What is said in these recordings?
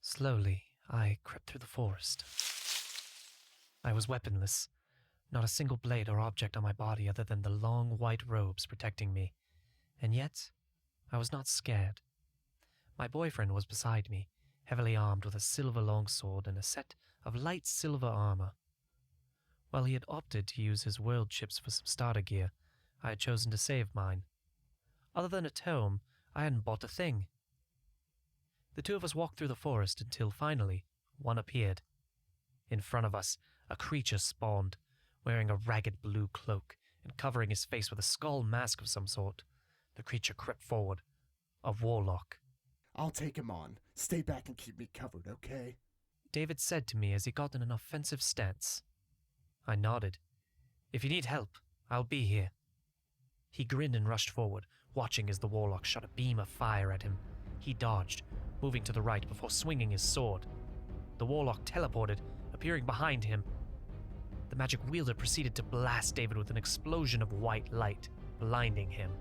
Slowly, I crept through the forest. I was weaponless, not a single blade or object on my body other than the long white robes protecting me, and yet I was not scared. My boyfriend was beside me, heavily armed with a silver longsword and a set of light silver armor. While he had opted to use his world chips for some starter gear, I had chosen to save mine. Other than a tome, I hadn't bought a thing. The two of us walked through the forest until finally, one appeared. In front of us, a creature spawned, wearing a ragged blue cloak and covering his face with a skull mask of some sort. The creature crept forward. A warlock. I'll take him on. Stay back and keep me covered, okay? David said to me as he got in an offensive stance. I nodded. If you need help, I'll be here. He grinned and rushed forward, watching as the warlock shot a beam of fire at him. He dodged, moving to the right before swinging his sword. The warlock teleported, appearing behind him. The magic wielder proceeded to blast David with an explosion of white light, blinding him.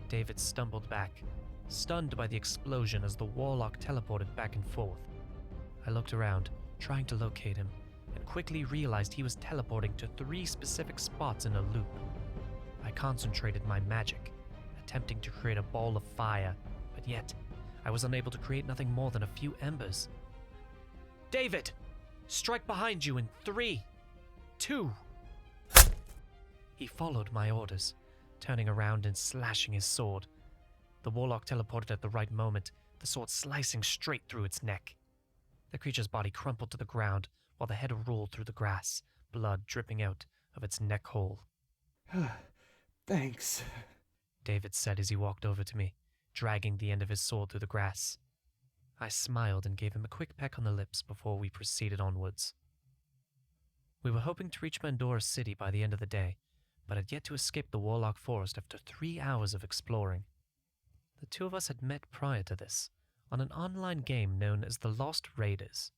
David stumbled back, stunned by the explosion as the warlock teleported back and forth. I looked around, trying to locate him, and quickly realized he was teleporting to 3 specific spots in a loop. I concentrated my magic, attempting to create a ball of fire, but yet I was unable to create nothing more than a few embers. David! Strike behind you in 3, 2... He followed my orders, turning around and slashing his sword. The warlock teleported at the right moment, the sword slicing straight through its neck. The creature's body crumpled to the ground while the head rolled through the grass, blood dripping out of its neck hole. Thanks, David said as he walked over to me, dragging the end of his sword through the grass. I smiled and gave him a quick peck on the lips before we proceeded onwards. We were hoping to reach Mandora City by the end of the day, but had yet to escape the Warlock Forest after 3 hours of exploring. The two of us had met prior to this, on an online game known as the Lost Raiders,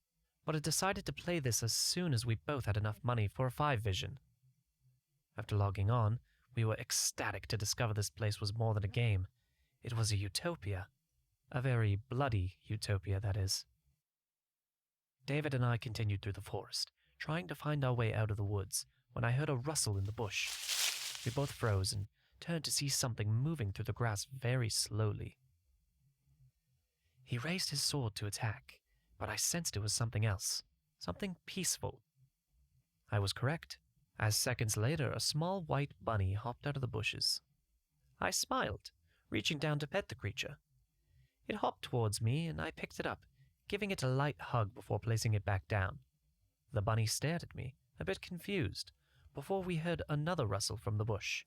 but had decided to play this as soon as we both had enough money for a 5 vision. After logging on, we were ecstatic to discover this place was more than a game. It was a utopia. A very bloody utopia, that is. David and I continued through the forest, trying to find our way out of the woods, when I heard a rustle in the bush. We both froze and turned to see something moving through the grass very slowly. He raised his sword to attack, but I sensed it was something else, something peaceful. I was correct, as seconds later a small white bunny hopped out of the bushes. I smiled, reaching down to pet the creature. It hopped towards me, and I picked it up, giving it a light hug before placing it back down. The bunny stared at me, a bit confused, before we heard another rustle from the bush.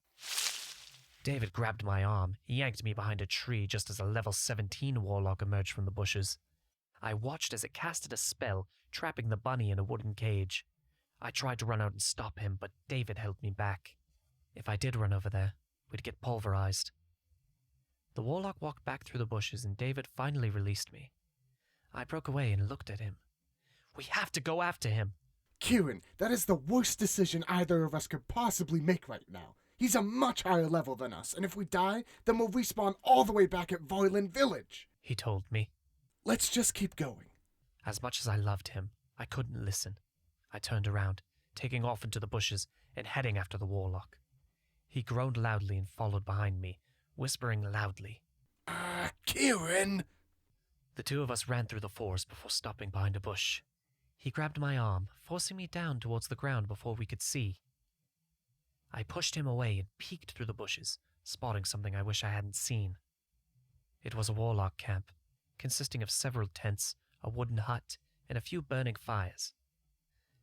David grabbed my arm, yanked me behind a tree just as a level 17 warlock emerged from the bushes. I watched as it casted a spell, trapping the bunny in a wooden cage. I tried to run out and stop him, but David held me back. If I did run over there, we'd get pulverized. The warlock walked back through the bushes and David finally released me. I broke away and looked at him. We have to go after him. Kieren, that is the worst decision either of us could possibly make right now. He's a much higher level than us, and if we die, then we'll respawn all the way back at Voiland Village, he told me. Let's just keep going. As much as I loved him, I couldn't listen. I turned around, taking off into the bushes and heading after the warlock. He groaned loudly and followed behind me, whispering loudly. Kieren! The two of us ran through the forest before stopping behind a bush. He grabbed my arm, forcing me down towards the ground before we could see. I pushed him away and peeked through the bushes, spotting something I wish I hadn't seen. It was a warlock camp, consisting of several tents, a wooden hut, and a few burning fires.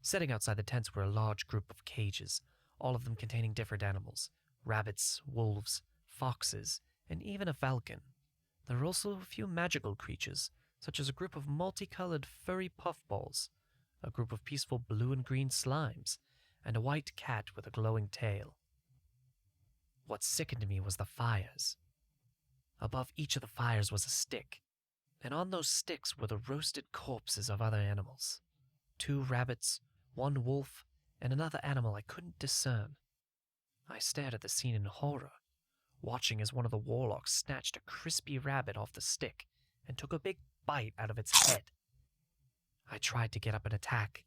Sitting outside the tents were a large group of cages, all of them containing different animals: rabbits, wolves, foxes, and even a falcon. There were also a few magical creatures, such as a group of multicolored furry puffballs, a group of peaceful blue and green slimes, and a white cat with a glowing tail. What sickened me was the fires. Above each of the fires was a stick, and on those sticks were the roasted corpses of other animals. 2 rabbits, 1 wolf, and another animal I couldn't discern. I stared at the scene in horror, watching as one of the warlocks snatched a crispy rabbit off the stick and took a big bite out of its head. I tried to get up and attack,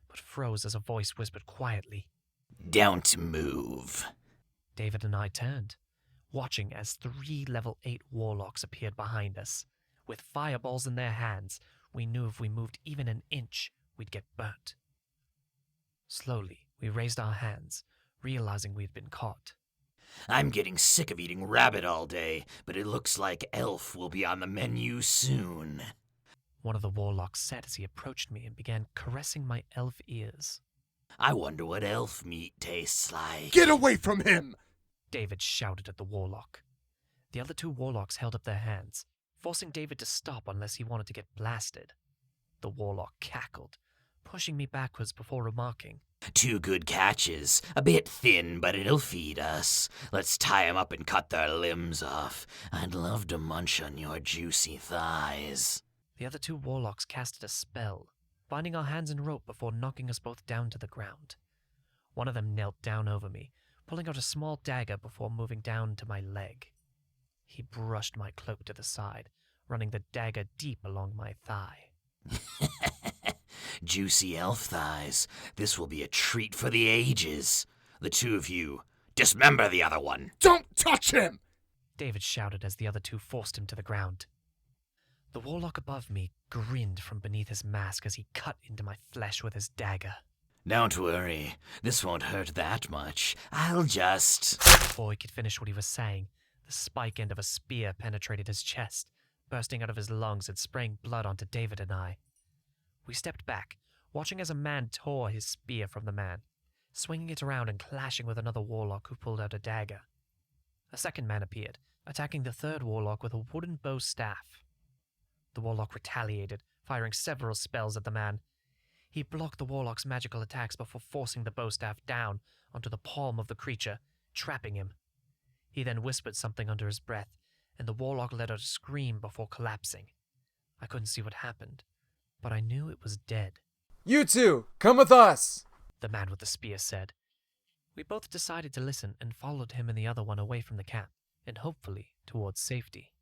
but froze as a voice whispered quietly, "Don't move." David and I turned, watching as 3 level 8 warlocks appeared behind us. With fireballs in their hands, we knew if we moved even an inch, we'd get burnt. Slowly, we raised our hands, realizing we'd been caught. I'm getting sick of eating rabbit all day, but it looks like elf will be on the menu soon. One of the warlocks said as he approached me and began caressing my elf ears. I wonder what elf meat tastes like. Get away from him! David shouted at the warlock. The other 2 warlocks held up their hands, forcing David to stop unless he wanted to get blasted. The warlock cackled, pushing me backwards before remarking, 2 good catches. A bit thin, but it'll feed us. Let's tie 'em up and cut their limbs off. I'd love to munch on your juicy thighs. The other 2 warlocks casted a spell, binding our hands in rope before knocking us both down to the ground. One of them knelt down over me, pulling out a small dagger before moving down to my leg. He brushed my cloak to the side, running the dagger deep along my thigh. Juicy elf thighs. This will be a treat for the ages. The 2 of you, dismember the other one. Don't touch him! David shouted as the other 2 forced him to the ground. The warlock above me grinned from beneath his mask as he cut into my flesh with his dagger. Don't worry, this won't hurt that much. I'll just... Before he could finish what he was saying, the spike end of a spear penetrated his chest, bursting out of his lungs and spraying blood onto David and I. We stepped back, watching as a man tore his spear from the man, swinging it around and clashing with another warlock who pulled out a dagger. A second man appeared, attacking the 3rd warlock with a wooden bow staff. The warlock retaliated, firing several spells at the man. He blocked the warlock's magical attacks before forcing the bow staff down onto the palm of the creature, trapping him. He then whispered something under his breath, and the warlock let out a scream before collapsing. I couldn't see what happened, but I knew it was dead. "You 2, come with us!" The man with the spear said. We both decided to listen and followed him and the other one away from the camp, and hopefully towards safety.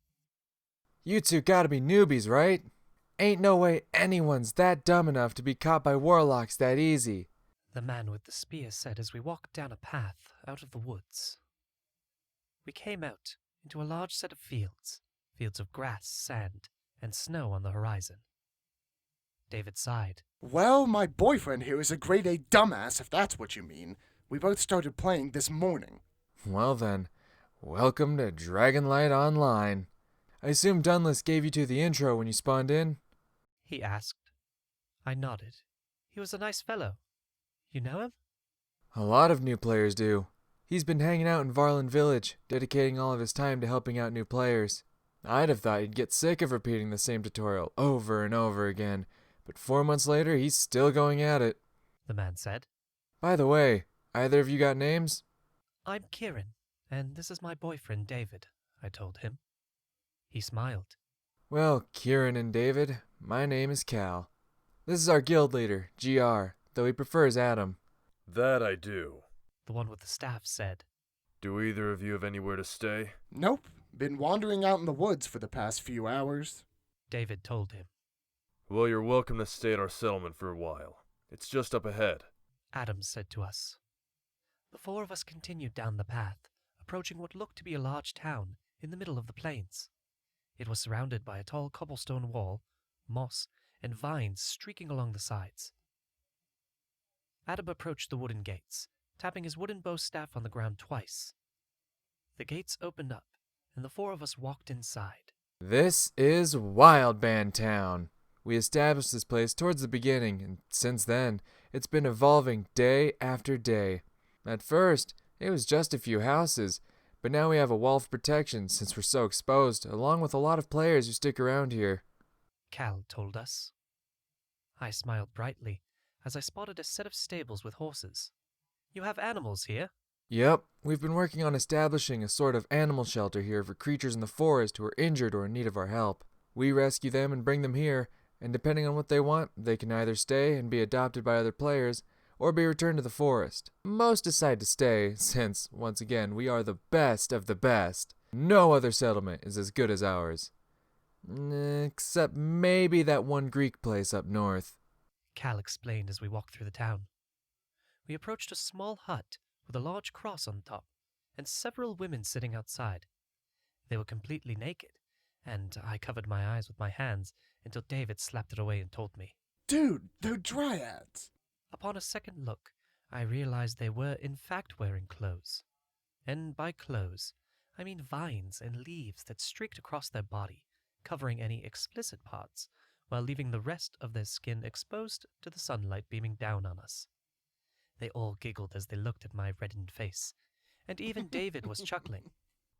"You 2 gotta be newbies, right? Ain't no way anyone's that dumb enough to be caught by warlocks that easy," The man with the spear said as we walked down a path out of the woods. We came out into a large set of fields of grass, sand, and snow on the horizon. David sighed. Well, my boyfriend here is a grade A dumbass, if that's what you mean. We both started playing this morning. "Well then, welcome to DragonLight Online. I assume Dunless gave you 2 the intro when you spawned in?" He asked. I nodded. He was a nice fellow. You know him? "A lot of new players do. He's been hanging out in Varlin Village, dedicating all of his time to helping out new players. I'd have thought he'd get sick of repeating the same tutorial over and over again, but 4 months later he's still going at it," The man said. "By the way, either of you got names?" I'm Kieren, and this is my boyfriend David, I told him. He smiled. "Well, Kieren and David, my name is Cal. This is our guild leader, GR, though he prefers Adam." "That I do." The one with the staff said. "Do either of you have anywhere to stay?" Nope. Been wandering out in the woods for the past few hours. David told him. "Well, you're welcome to stay at our settlement for a while. It's just up ahead." Adam said to us. The 4 of us continued down the path, approaching what looked to be a large town in the middle of the plains. It was surrounded by a tall cobblestone wall, moss, and vines streaking along the sides. Adam approached the wooden gates, tapping his wooden bow staff on the ground twice. The gates opened up, and the 4 of us walked inside. "This is Wildband Town. We established this place towards the beginning, and since then, it's been evolving day after day. At first, it was just a few houses, but now we have a wall of protection since we're so exposed, along with a lot of players who stick around here. Cal told us. I smiled brightly as I spotted a set of stables with horses. You have animals here? Yep, we've been working on establishing a sort of animal shelter here for creatures in the forest who are injured or in need of our help. We rescue them and bring them here, and depending on what they want, they can either stay and be adopted by other players, or be returned to the forest. Most decide to stay, since, once again, we are the best of the best. No other settlement is as good as ours. Except maybe that one Greek place up north. Cal explained as we walked through the town. We approached a small hut with a large cross on top, and several women sitting outside. They were completely naked, and I covered my eyes with my hands until David slapped it away and told me. Dude, they're dryads. Upon a second look, I realized they were in fact wearing clothes. And by clothes, I mean vines and leaves that streaked across their body, covering any explicit parts, while leaving the rest of their skin exposed to the sunlight beaming down on us. They all giggled as they looked at my reddened face, and even David was chuckling.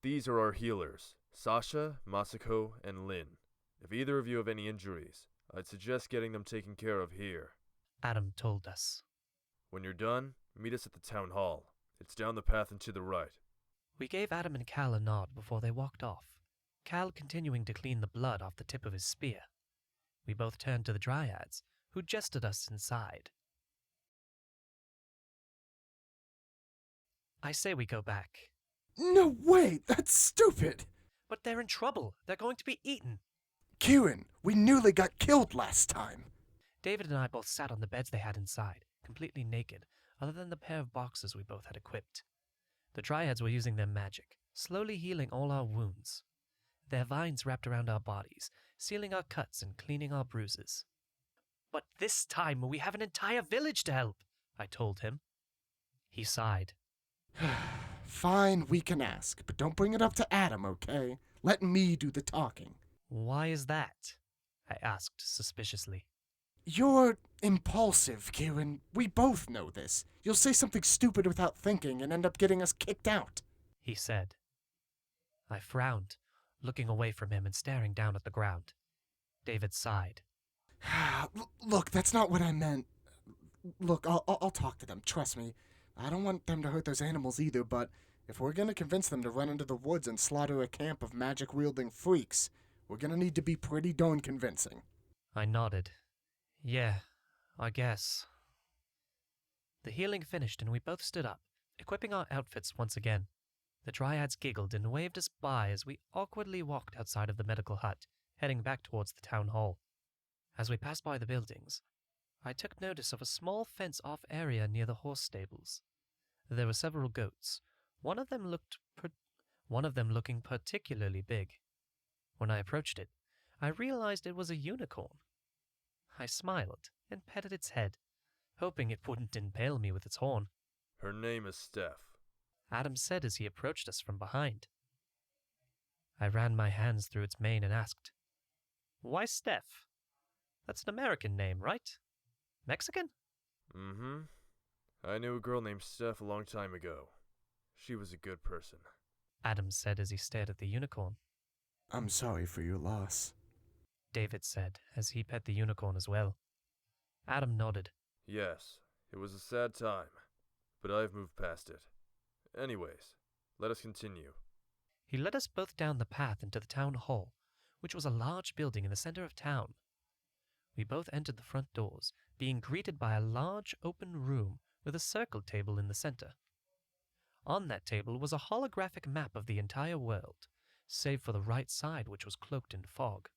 These are our healers, Sasha, Masako, and Lynn. If either of you have any injuries, I'd suggest getting them taken care of here. Adam told us. When you're done, meet us at the town hall. It's down the path and to the right. We gave Adam and Cal a nod before they walked off, Cal continuing to clean the blood off the tip of his spear. We both turned to the dryads, who jested us inside. I say we go back. No way, that's stupid. But they're in trouble. They're going to be eaten. Kieren, we nearly got killed last time. David and I both sat on the beds they had inside, completely naked, other than the pair of boxes we both had equipped. The dryads were using their magic, slowly healing all our wounds. Their vines wrapped around our bodies, sealing our cuts and cleaning our bruises. But this time we have an entire village to help, I told him. He sighed. Fine, we can ask, but don't bring it up to Adam, okay? Let me do the talking. Why is that? I asked suspiciously. You're impulsive, Kieren. We both know this. You'll say something stupid without thinking and end up getting us kicked out. He said. I frowned, looking away from him and staring down at the ground. David sighed. Look, that's not what I meant. Look, I'll talk to them, trust me. I don't want them to hurt those animals either, but if we're gonna convince them to run into the woods and slaughter a camp of magic-wielding freaks, we're gonna need to be pretty darn convincing. I nodded. Yeah, I guess. The healing finished and we both stood up, equipping our outfits once again. The dryads giggled and waved us by as we awkwardly walked outside of the medical hut, heading back towards the town hall. As we passed by the buildings, I took notice of a small fence-off area near the horse stables. There were several goats, one of them looking particularly big. When I approached it, I realized it was a unicorn. I smiled and petted its head, hoping it wouldn't impale me with its horn. Her name is Steph. Adam said as he approached us from behind. I ran my hands through its mane and asked, "Why Steph? That's an American name, right? Mexican?" Mm-hmm. I knew a girl named Steph a long time ago. She was a good person. Adam said as he stared at the unicorn. I'm sorry for your loss. David said as he pet the unicorn as well. Adam nodded. Yes, it was a sad time, but I've moved past it. Anyways, let us continue. He led us both down the path into the town hall, which was a large building in the center of town. We both entered the front doors, being greeted by a large open room with a circle table in the center. On that table was a holographic map of the entire world, save for the right side, which was cloaked in fog.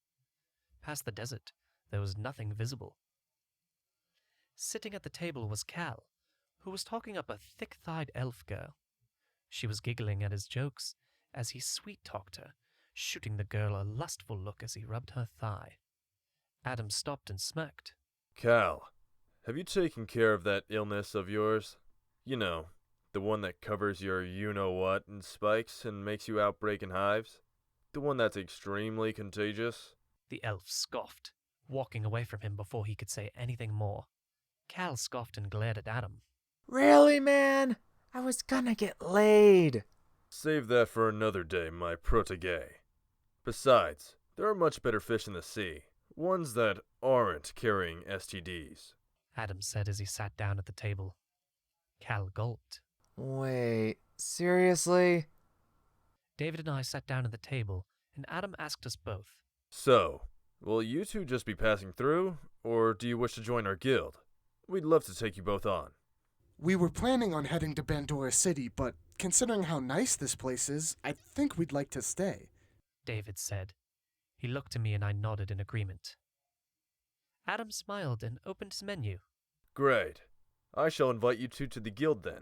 Past the desert, there was nothing visible. Sitting at the table was Cal, who was talking up a thick-thighed elf girl. She was giggling at his jokes as he sweet-talked her, shooting the girl a lustful look as he rubbed her thigh. Adam stopped and smirked. Cal, have you taken care of that illness of yours? You know, the one that covers your you-know-what in spikes and makes you outbreak in hives? The one that's extremely contagious? The elf scoffed, walking away from him before he could say anything more. Cal scoffed and glared at Adam. Really, man? I was gonna get laid. Save that for another day, my protege. Besides, there are much better fish in the sea, ones that aren't carrying STDs. Adam said as he sat down at the table. Cal gulped. Wait, seriously? David and I sat down at the table, and Adam asked us both. So, will you two just be passing through, or do you wish to join our guild? We'd love to take you both on. We were planning on heading to Bandora City, but considering how nice this place is, I think we'd like to stay. David said. He looked at me and I nodded in agreement. Adam smiled and opened his menu. Great. I shall invite you two to the guild then.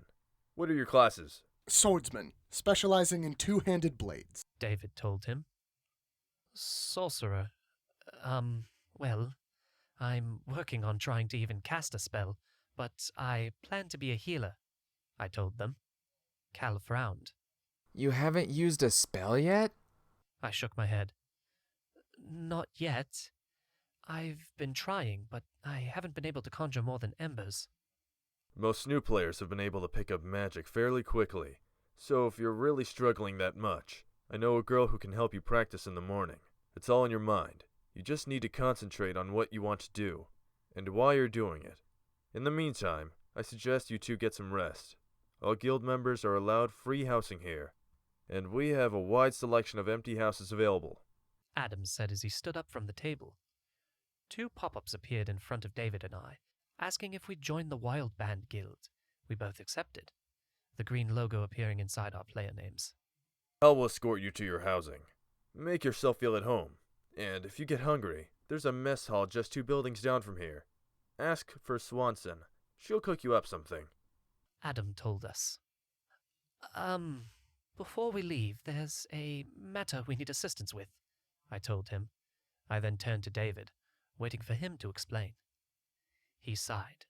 What are your classes? Swordsman, specializing in two-handed blades. David told him. Sorcerer. Well, I'm working on trying to even cast a spell, but I plan to be a healer, I told them. Cal frowned. You haven't used a spell yet? I shook my head. Not yet. I've been trying, but I haven't been able to conjure more than embers. Most new players have been able to pick up magic fairly quickly, so if you're really struggling that much, I know a girl who can help you practice in the morning. It's all in your mind. You just need to concentrate on what you want to do, and why you're doing it. In the meantime, I suggest you two get some rest. All guild members are allowed free housing here, and we have a wide selection of empty houses available. Adam said as he stood up from the table. 2 pop-ups appeared in front of David and I, asking if we'd join the Wild Band Guild. We both accepted, the green logo appearing inside our player names. I'll escort you to your housing. Make yourself feel at home, and if you get hungry, there's a mess hall just 2 buildings down from here. Ask for Swanson. She'll cook you up something. Adam told us. Before we leave, there's a matter we need assistance with, I told him. I then turned to David, waiting for him to explain. He sighed.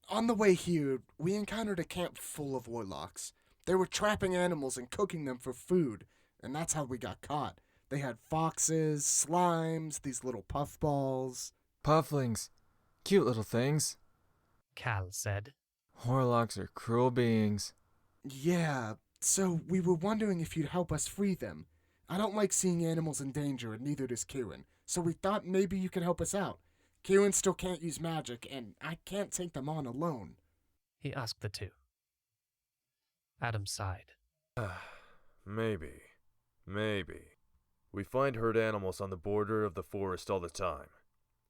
On the way here, we encountered a camp full of warlocks. They were trapping animals and cooking them for food, and that's how we got caught. They had foxes, slimes, these little puffballs. Pufflings. Cute little things. Cal said. Warlocks are cruel beings. Yeah, so we were wondering if you'd help us free them. I don't like seeing animals in danger, and neither does Kieren, so we thought maybe you could help us out. Kieren still can't use magic, and I can't take them on alone. He asked the 2. Adam sighed. Maybe. We find herd animals on the border of the forest all the time,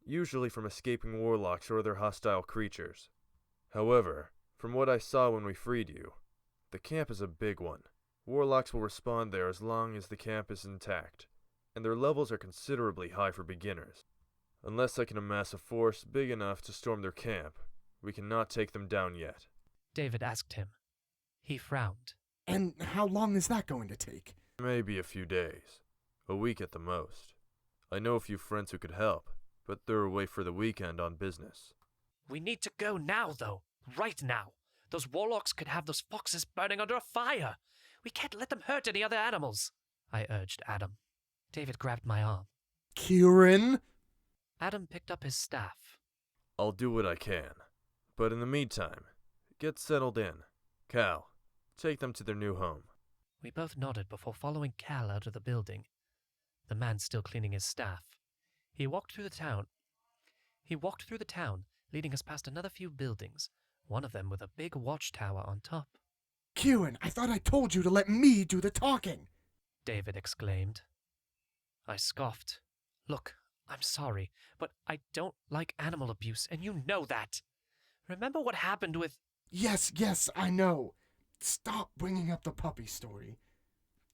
usually from escaping warlocks or other hostile creatures. However, from what I saw when we freed you, the camp is a big one. Warlocks will respond there as long as the camp is intact, and their levels are considerably high for beginners. Unless I can amass a force big enough to storm their camp, we cannot take them down yet. David asked him. He frowned. And how long is that going to take? Maybe a few days. A week at the most. I know a few friends who could help, but they're away for the weekend on business. We need to go now, though. Right now. Those warlocks could have those foxes burning under a fire. We can't let them hurt any other animals, I urged Adam. David grabbed my arm. Kieren? Adam picked up his staff. I'll do what I can, but in the meantime, get settled in. Cal, take them to their new home. We both nodded before following Cal out of the building, the man still cleaning his staff. He walked through the town, leading us past another few buildings, one of them with a big watchtower on top. Kieren, I thought I told you to let me do the talking. David exclaimed. I scoffed. Look, I'm sorry, but I don't like animal abuse, and you know that. Remember what happened with... Yes, I know. Stop bringing up the puppy story.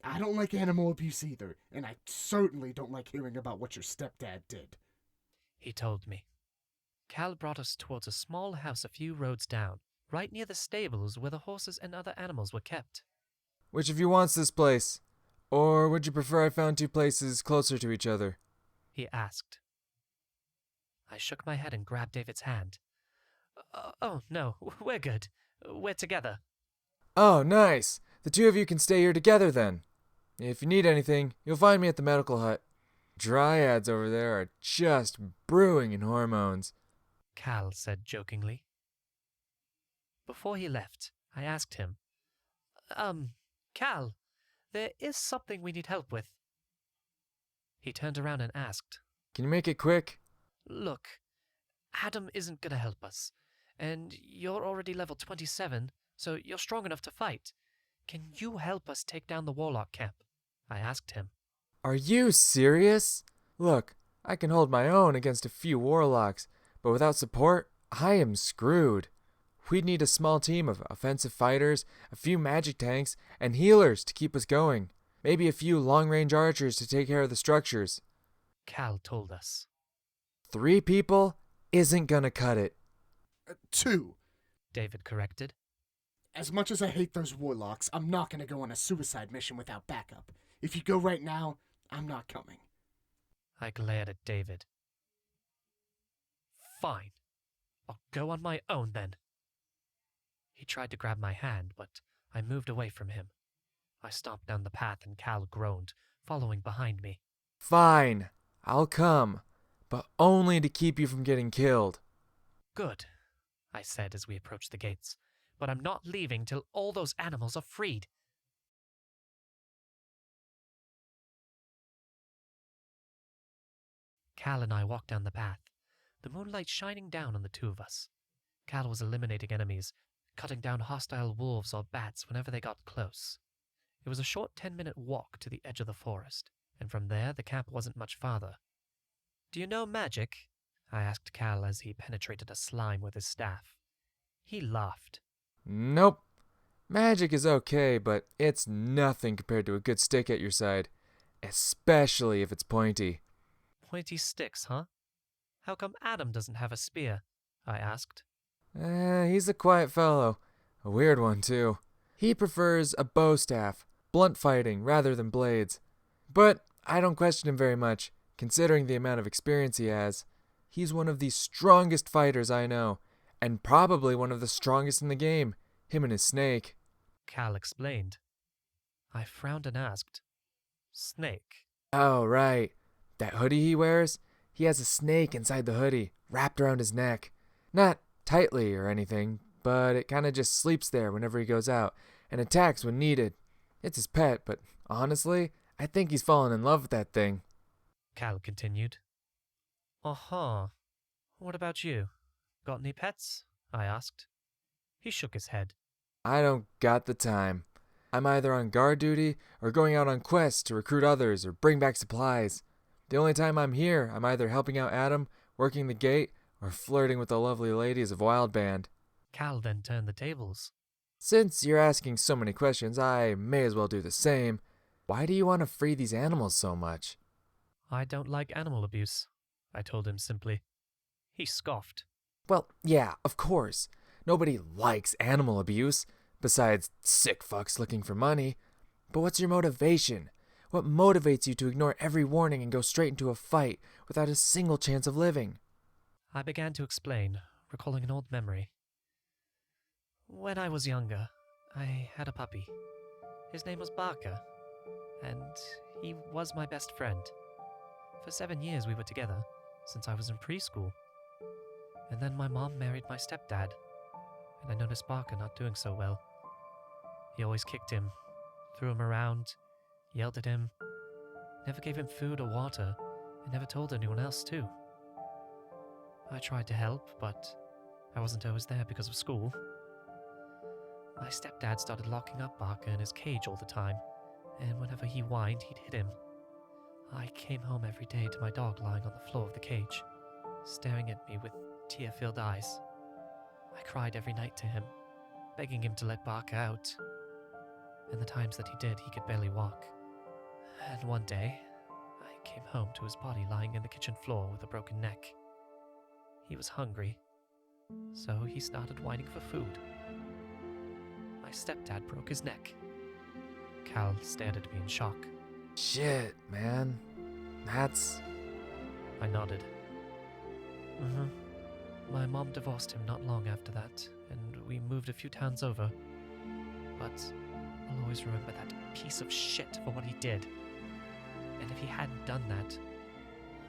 I don't like animal abuse either, and I certainly don't like hearing about what your stepdad did. He told me. Cal brought us towards a small house a few roads down, right near the stables where the horses and other animals were kept. Which of you wants this place? Or would you prefer I found 2 places closer to each other? He asked. I shook my head and grabbed David's hand. Oh, no, we're good. We're together. Oh, nice. The 2 of you can stay here together then. If you need anything, you'll find me at the medical hut. Dryads over there are just brewing in hormones. Cal said jokingly. Before he left, I asked him, Cal, there is something we need help with. He turned around and asked, Can you make it quick? Look, Adam isn't gonna help us, and you're already level 27, so you're strong enough to fight. Can you help us take down the Warlock camp? I asked him. Are you serious? Look, I can hold my own against a few Warlocks, but without support, I am screwed. We'd need a small team of offensive fighters, a few magic tanks, and healers to keep us going. Maybe a few long-range archers to take care of the structures. Cal told us. 3 people isn't gonna cut it. 2. David corrected. As much as I hate those Warlocks, I'm not gonna go on a suicide mission without backup. If you go right now, I'm not coming. I glared at David. Fine. I'll go on my own then. He tried to grab my hand, but I moved away from him. I stomped down the path and Cal groaned, following behind me. Fine, I'll come, but only to keep you from getting killed. Good, I said as we approached the gates, but I'm not leaving till all those animals are freed. Cal and I walked down the path, the moonlight shining down on the two of us. Cal was eliminating enemies, cutting down hostile wolves or bats whenever they got close. It was a short 10-minute walk to the edge of the forest, and from there the camp wasn't much farther. Do you know magic? I asked Cal as he penetrated a slime with his staff. He laughed. Nope. Magic is okay, but it's nothing compared to a good stick at your side, especially if it's pointy. Pointy sticks, huh? How come Adam doesn't have a spear? I asked. He's a quiet fellow. A weird one, too. He prefers a bow staff, blunt fighting rather than blades. But I don't question him very much, considering the amount of experience he has. He's one of the strongest fighters I know, and probably one of the strongest in the game, him and his snake. Cal explained. I frowned and asked, Snake? Oh, right. That hoodie he wears? He has a snake inside the hoodie, wrapped around his neck. Not tightly or anything, but it kinda just sleeps there whenever he goes out, and attacks when needed. It's his pet, but honestly, I think he's fallen in love with that thing. Cal continued. Uh-huh. What about you? Got any pets? I asked. He shook his head. I don't got the time. I'm either on guard duty or going out on quests to recruit others or bring back supplies. The only time I'm here, I'm either helping out Adam, working the gate, or flirting with the lovely ladies of Wildband. Cal then turned the tables. Since you're asking so many questions, I may as well do the same. Why do you want to free these animals so much? I don't like animal abuse, I told him simply. He scoffed. Well, yeah, of course. Nobody likes animal abuse, besides sick fucks looking for money. But what's your motivation? What motivates you to ignore every warning and go straight into a fight without a single chance of living? I began to explain, recalling an old memory. When I was younger, I had a puppy. His name was Barker, and he was my best friend. For 7 years we were together, since I was in preschool. And then my mom married my stepdad, and I noticed Barker not doing so well. He always kicked him, threw him around, yelled at him, never gave him food or water, and never told anyone else too. I tried to help, but I wasn't always there because of school. My stepdad started locking up Barker in his cage all the time, and whenever he whined, he'd hit him. I came home every day to my dog lying on the floor of the cage, staring at me with tear-filled eyes. I cried every night to him, begging him to let Barker out. And the times that he did, he could barely walk. And one day, I came home to his body lying in the kitchen floor with a broken neck. He was hungry, so he started whining for food. My stepdad broke his neck. Cal stared at me in shock. Shit, man. That's... I nodded. My mom divorced him not long after that, and we moved a few towns over. But I'll always remember that piece of shit for what he did. And if he hadn't done that,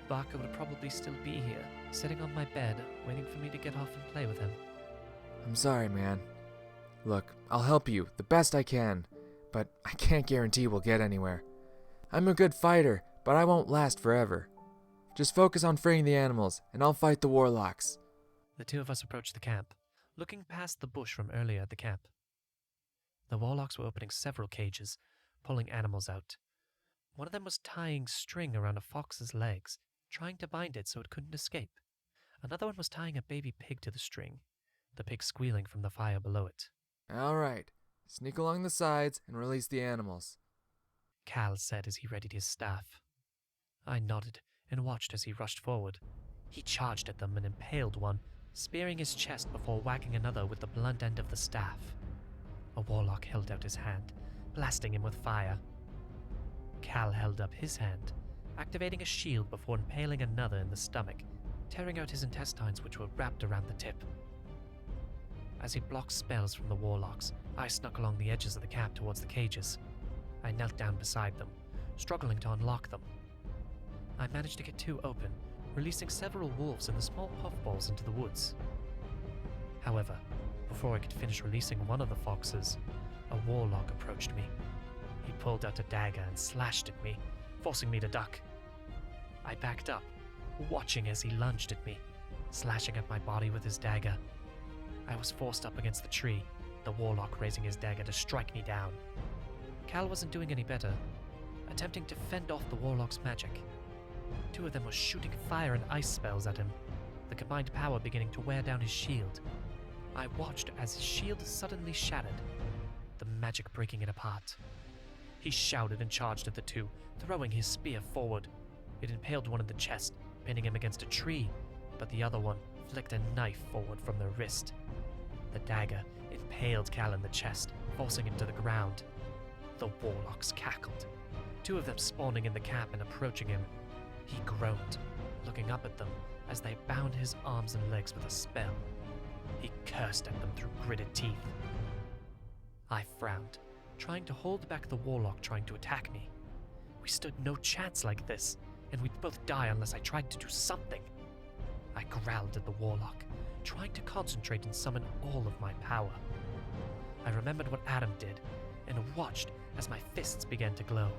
Barker would probably still be here, sitting on my bed, waiting for me to get off and play with him. I'm sorry, man. Look, I'll help you the best I can, but I can't guarantee we'll get anywhere. I'm a good fighter, but I won't last forever. Just focus on freeing the animals, and I'll fight the Warlocks. The two of us approached the camp, looking past the bush from earlier at the camp. The Warlocks were opening several cages, pulling animals out. One of them was tying string around a fox's legs, trying to bind it so it couldn't escape. Another one was tying a baby pig to the string, the pig squealing from the fire below it. All right, sneak along the sides and release the animals. Cal said as he readied his staff. I nodded and watched as he rushed forward. He charged at them and impaled one, spearing his chest before whacking another with the blunt end of the staff. A warlock held out his hand, blasting him with fire. Cal held up his hand, activating a shield before impaling another in the stomach, tearing out his intestines which were wrapped around the tip. As he blocked spells from the warlocks, I snuck along the edges of the camp towards the cages. I knelt down beside them, struggling to unlock them. I managed to get two open, releasing several wolves and the small puffballs into the woods. However, before I could finish releasing one of the foxes, a warlock approached me. He pulled out a dagger and slashed at me, forcing me to duck. I backed up, watching as he lunged at me, slashing at my body with his dagger. I was forced up against the tree, the warlock raising his dagger to strike me down. Cal wasn't doing any better, attempting to fend off the warlock's magic. Two of them were shooting fire and ice spells at him, the combined power beginning to wear down his shield. I watched as his shield suddenly shattered, the magic breaking it apart. He shouted and charged at the two, throwing his spear forward. It impaled one in the chest, pinning him against a tree, but the other one flicked a knife forward from the wrist. The dagger impaled Cal in the chest, forcing him to the ground. The warlocks cackled, two of them spawning in the camp and approaching him. He groaned, looking up at them as they bound his arms and legs with a spell. He cursed at them through gritted teeth. I frowned, trying to hold back the warlock trying to attack me. We stood no chance like this, and we'd both die unless I tried to do something. I growled at the warlock, trying to concentrate and summon all of my power. I remembered what Adam did, and watched as my fists began to glow.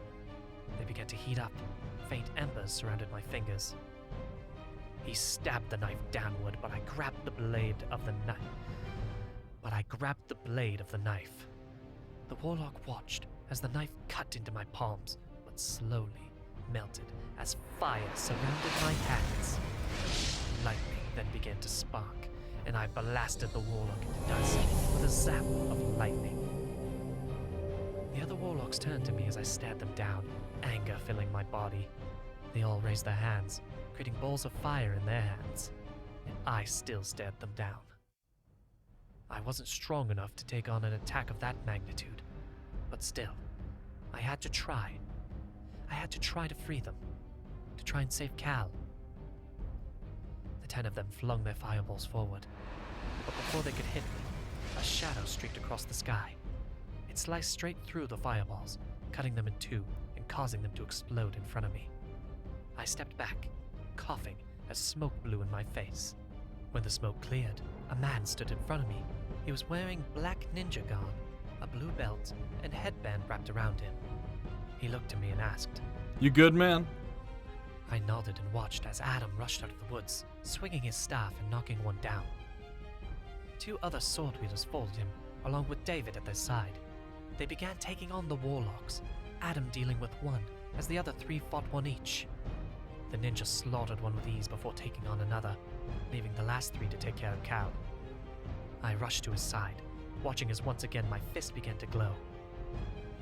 They began to heat up, faint embers surrounded my fingers. He stabbed the knife downward, but I grabbed the blade of the knife. The warlock watched as the knife cut into my palms, but slowly melted as fire surrounded my hands. Lightning then began to spark, and I blasted the warlock into dust with a zap of lightning. The other warlocks turned to me as I stared them down, anger filling my body. They all raised their hands, creating balls of fire in their hands, and I still stared them down. I wasn't strong enough to take on an attack of that magnitude, but still, I had to try. I had to try to free them, to try and save Cal. The 10 of them flung their fireballs forward, but before they could hit me, a shadow streaked across the sky. It sliced straight through the fireballs, cutting them in two and causing them to explode in front of me. I stepped back, coughing as smoke blew in my face. When the smoke cleared, a man stood in front of me. He was wearing black ninja garb, a blue belt, and headband wrapped around him. He looked at me and asked, "You good, man?" I nodded and watched as Adam rushed out of the woods, swinging his staff and knocking one down. 2 other sword wielders followed him, along with David at their side. They began taking on the warlocks, Adam dealing with one, as the other 3 fought one each. The ninja slaughtered one with ease before taking on another, leaving the last 3 to take care of Cal. I rushed to his side, watching as once again my fist began to glow.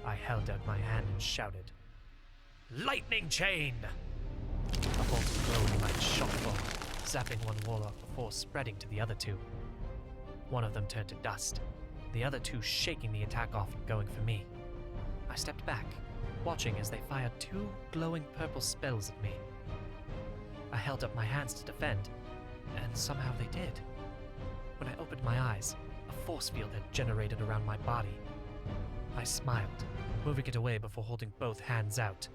I held out my hand and shouted, "Lightning chain!" A bolt of glowing light shot forward, zapping one warlock before spreading to the other 2. One of them turned to dust, the other 2 shaking the attack off and going for me. I stepped back, watching as they fired 2 glowing purple spells at me. I held up my hands to defend, and somehow they did. When I opened my eyes, a force field had generated around my body. I smiled, moving it away before holding both hands out.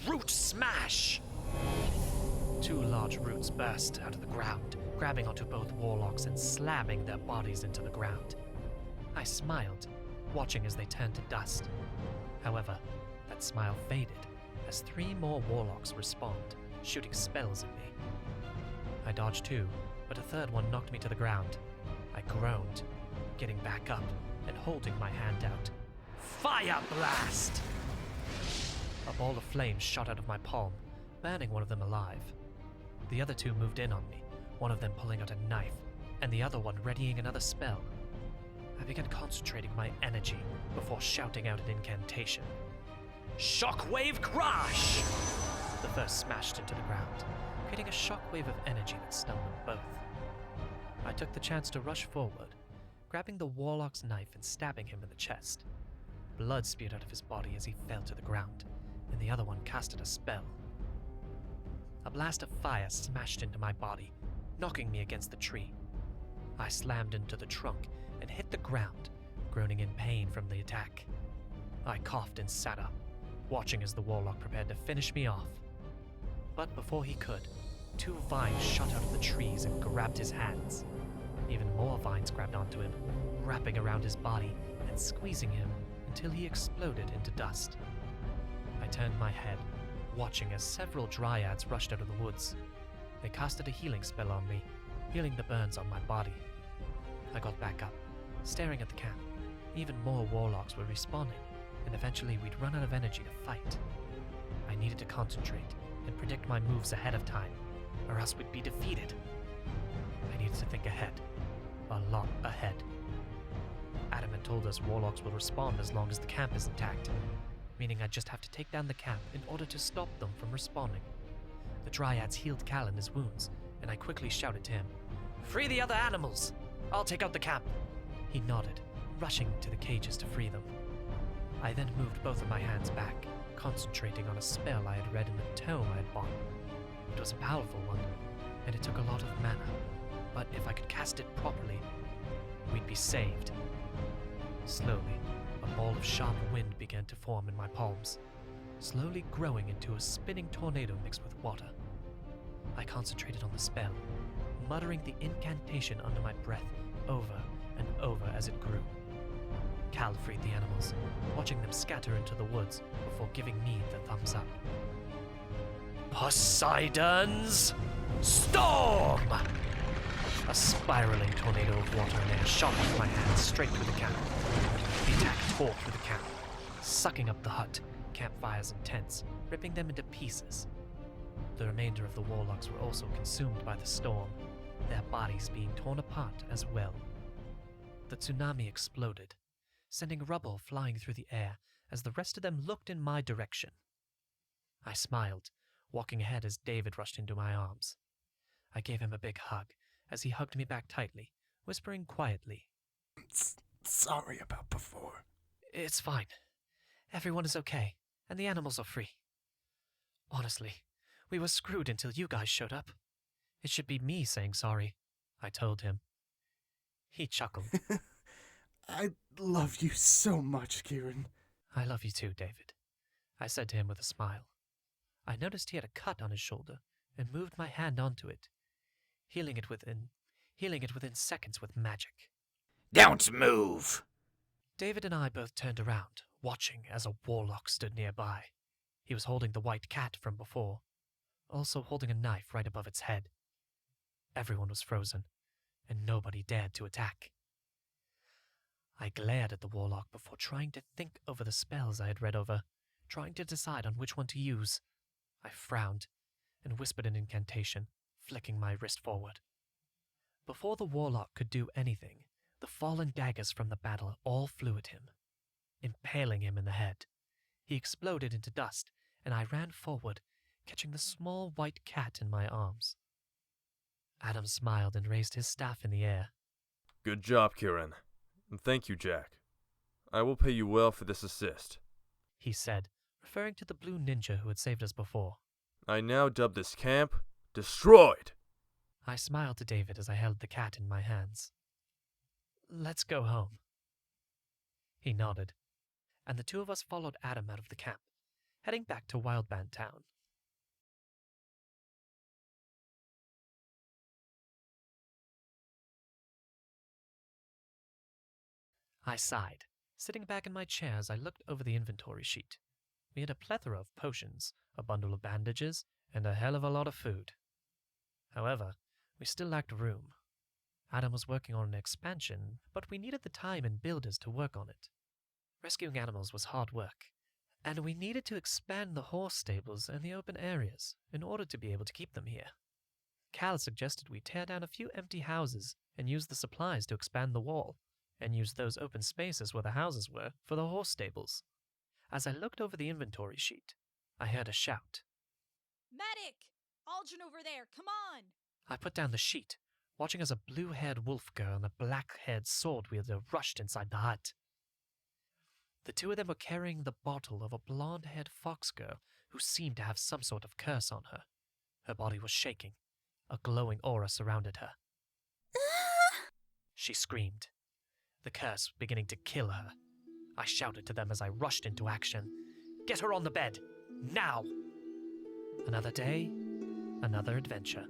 Root smash! 2 large roots burst out of the ground, grabbing onto both warlocks and slamming their bodies into the ground. I smiled, watching as they turned to dust. However, that smile faded as 3 more Warlocks respawned, shooting spells at me. I dodged 2, but a 3rd one knocked me to the ground. I groaned, getting back up and holding my hand out. Fire blast! A ball of flame shot out of my palm, burning one of them alive. The other 2 moved in on me, one of them pulling out a knife, and the other one readying another spell. I began concentrating my energy before shouting out an incantation. Shockwave crash! The first smashed into the ground, creating a shockwave of energy that stunned them both. I took the chance to rush forward, grabbing the Warlock's knife and stabbing him in the chest. Blood spewed out of his body as he fell to the ground, and the other one casted a spell. A blast of fire smashed into my body, knocking me against the tree. I slammed into the trunk and hit the ground, groaning in pain from the attack. I coughed and sat up, watching as the Warlock prepared to finish me off. But before he could, 2 vines shot out of the trees and grabbed his hands. Even more vines grabbed onto him, wrapping around his body and squeezing him until he exploded into dust. I turned my head, watching as several dryads rushed out of the woods. They casted a healing spell on me, healing the burns on my body. I got back up, staring at the camp. Even more Warlocks were respawning, and eventually we'd run out of energy to fight. I needed to concentrate and predict my moves ahead of time, or else we'd be defeated. I needed to think ahead, a lot ahead. Adam had told us Warlocks will respawn as long as the camp is intact, meaning I'd just have to take down the camp in order to stop them from respawning. The Dryads healed Cal in his wounds, and I quickly shouted to him, "Free the other animals! I'll take out the camp!" He nodded, rushing to the cages to free them. I then moved both of my hands back, concentrating on a spell I had read in the tome I had bought. It was a powerful one, and it took a lot of mana, but if I could cast it properly, we'd be saved. Slowly, a ball of sharp wind began to form in my palms, slowly growing into a spinning tornado mixed with water. I concentrated on the spell, muttering the incantation under my breath over and over as it grew. Cal freed the animals, watching them scatter into the woods before giving me the thumbs up. Poseidon's Storm! A spiraling tornado of water and air shot out of my hands straight through the camp. The attack tore through the camp, sucking up the hut, campfires and tents, ripping them into pieces. The remainder of the Warlocks were also consumed by the storm, their bodies being torn apart as well. The tsunami exploded, sending rubble flying through the air as the rest of them looked in my direction. I smiled, walking ahead as David rushed into my arms. I gave him a big hug as he hugged me back tightly, whispering quietly, Sorry about before. "It's fine. Everyone is okay, and the animals are free. Honestly, we were screwed until you guys showed up. It should be me saying sorry," I told him. He chuckled. I love you so much, Kieren. "I love you too, David," I said to him with a smile. I noticed he had a cut on his shoulder and moved my hand onto it, healing it within seconds with magic. Don't move! David and I both turned around, watching as a Warlock stood nearby. He was holding the white cat from before, also holding a knife right above its head. Everyone was frozen, and nobody dared to attack. I glared at the Warlock before trying to think over the spells I had read over, trying to decide on which one to use. I frowned and whispered an incantation, flicking my wrist forward. Before the Warlock could do anything, the fallen daggers from the battle all flew at him, impaling him in the head. He exploded into dust, and I ran forward, catching the small white cat in my arms. Adam smiled and raised his staff in the air. Good job, Kieren. And thank you, Jack. I will pay you well for this assist. He said, referring to the blue ninja who had saved us before. I now dub this camp Destroyed! I smiled to David as I held the cat in my hands. "Let's go home." He nodded, and the 2 of us followed Adam out of the camp, heading back to Wildband Town. I sighed, sitting back in my chair as I looked over the inventory sheet. We had a plethora of potions, a bundle of bandages, and a hell of a lot of food. However, we still lacked room. Adam was working on an expansion, but we needed the time and builders to work on it. Rescuing animals was hard work, and we needed to expand the horse stables and the open areas in order to be able to keep them here. Cal suggested we tear down a few empty houses and use the supplies to expand the wall, and use those open spaces where the houses were for the horse stables. As I looked over the inventory sheet, I heard a shout. Medic! Aldren over there, come on! I put down the sheet, watching as a blue-haired wolf girl and a black-haired sword wielder rushed inside the hut. The two of them were carrying the bottle of a blonde-haired fox girl who seemed to have some sort of curse on her. Her body was shaking. A glowing aura surrounded her. She screamed, the curse beginning to kill her. I shouted to them as I rushed into action. Get her on the bed! Now! Another day, another adventure.